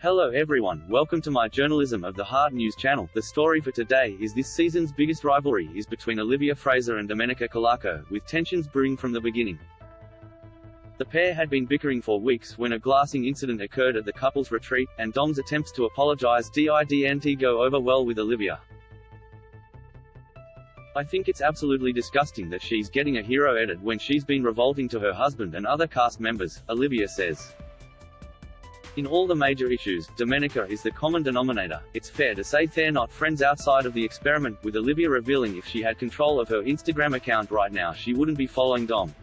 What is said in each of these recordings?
Hello everyone, welcome to my Journalism of the Heart news channel. The story for today is this season's biggest rivalry is between Olivia Fraser and Domenica Calarco, with tensions brewing from the beginning. The pair had been bickering for weeks when a glassing incident occurred at the couple's retreat, and Dom's attempts to apologize didn't go over well with Olivia. I think it's absolutely disgusting that she's getting a hero edit when she's been revolting to her husband and other cast members, Olivia says. In all the major issues, Domenica is the common denominator. It's fair to say they're not friends outside of the experiment, with Olivia revealing if she had control of her Instagram account right now she wouldn't be following Dom.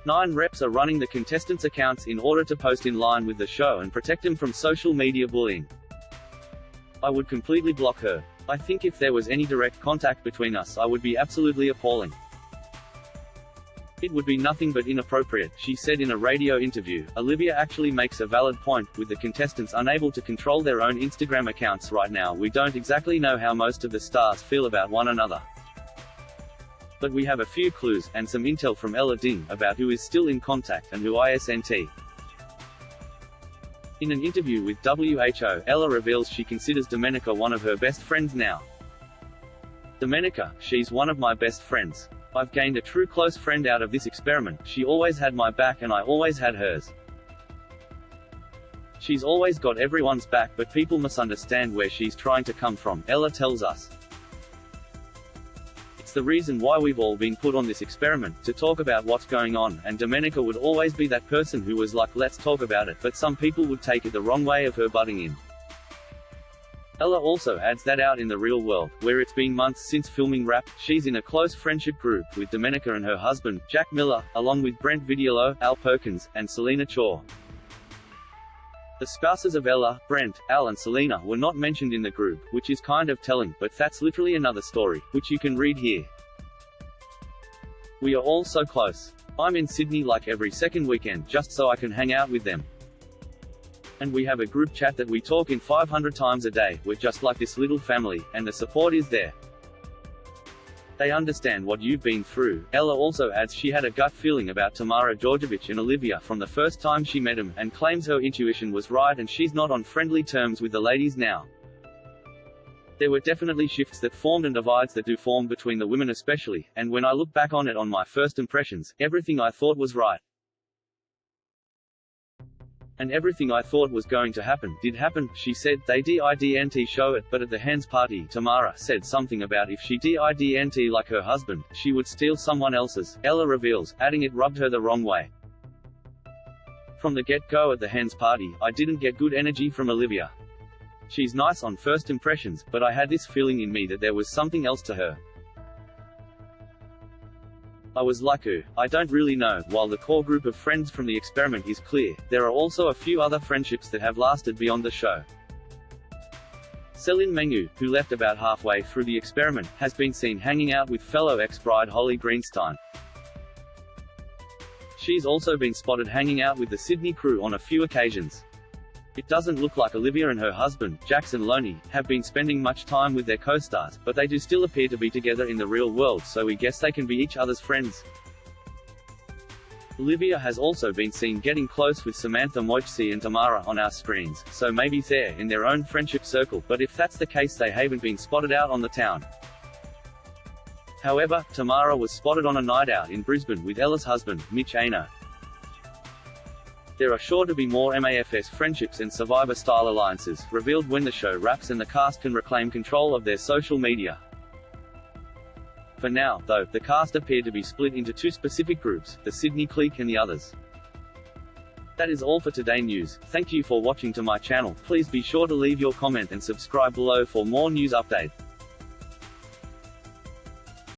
9 reps are running the contestants' accounts in order to post in line with the show and protect them from social media bullying. I would completely block her. I think if there was any direct contact between us I would be absolutely appalling. It would be nothing but inappropriate, she said in a radio interview. Olivia actually makes a valid point, with the contestants unable to control their own Instagram accounts right now. We don't exactly know how most of the stars feel about one another. But we have a few clues, and some intel from Ella Ding, about who is still in contact and who isn't. In an interview with WHO, Ella reveals she considers Domenica one of her best friends now. Domenica, she's one of my best friends. I've gained a true close friend out of this experiment. She always had my back and I always had hers. She's always got everyone's back, but people must understand where she's trying to come from, Ella tells us. It's the reason why we've all been put on this experiment, to talk about what's going on, and Domenica would always be that person who was like, let's talk about it, but some people would take it the wrong way of her butting in. Ella also adds that out in the real world, where it's been months since filming Wrap, she's in a close friendship group with Domenica and her husband, Jack Miller, along with Brent Vidiello, Al Perkins, and Selena Chaw. The spouses of Ella, Brent, Al and Selena were not mentioned in the group, which is kind of telling, but that's literally another story, which you can read here. We are all so close. I'm in Sydney like every second weekend just so I can hang out with them. And we have a group chat that we talk in 500 times a day. We're just like this little family, and the support is there. They understand what you've been through. Ella also adds she had a gut feeling about Tamara Djordjevic and Olivia from the first time she met him, and claims her intuition was right and she's not on friendly terms with the ladies now. There were definitely shifts that formed and divides that do form between the women especially, and when I look back on it on my first impressions, everything I thought was right. And everything I thought was going to happen, did happen, she said. They didn't show it, but at the Hands party, Tamara said something about if she didn't like her husband, she would steal someone else's, Ella reveals, adding it rubbed her the wrong way. From the get-go at the Hands party, I didn't get good energy from Olivia. She's nice on first impressions, but I had this feeling in me that there was something else to her. I was like, I don't really know. While the core group of friends from the experiment is clear, there are also a few other friendships that have lasted beyond the show. Celine Mengu, who left about halfway through the experiment, has been seen hanging out with fellow ex-bride Holly Greenstein. She's also been spotted hanging out with the Sydney crew on a few occasions. It doesn't look like Olivia and her husband, Jackson Loney, have been spending much time with their co-stars, but they do still appear to be together in the real world, so we guess they can be each other's friends. Olivia has also been seen getting close with Samantha Moitzi and Tamara on our screens, so maybe they're in their own friendship circle, but if that's the case they haven't been spotted out on the town. However, Tamara was spotted on a night out in Brisbane with Ella's husband, Mitch Aino. There are sure to be more MAFS friendships and Survivor-style alliances, revealed when the show wraps and the cast can reclaim control of their social media. For now, though, the cast appear to be split into 2 specific groups, the Sydney clique and the others. That is all for today news. Thank you for watching to my channel. Please be sure to leave your comment and subscribe below for more news update.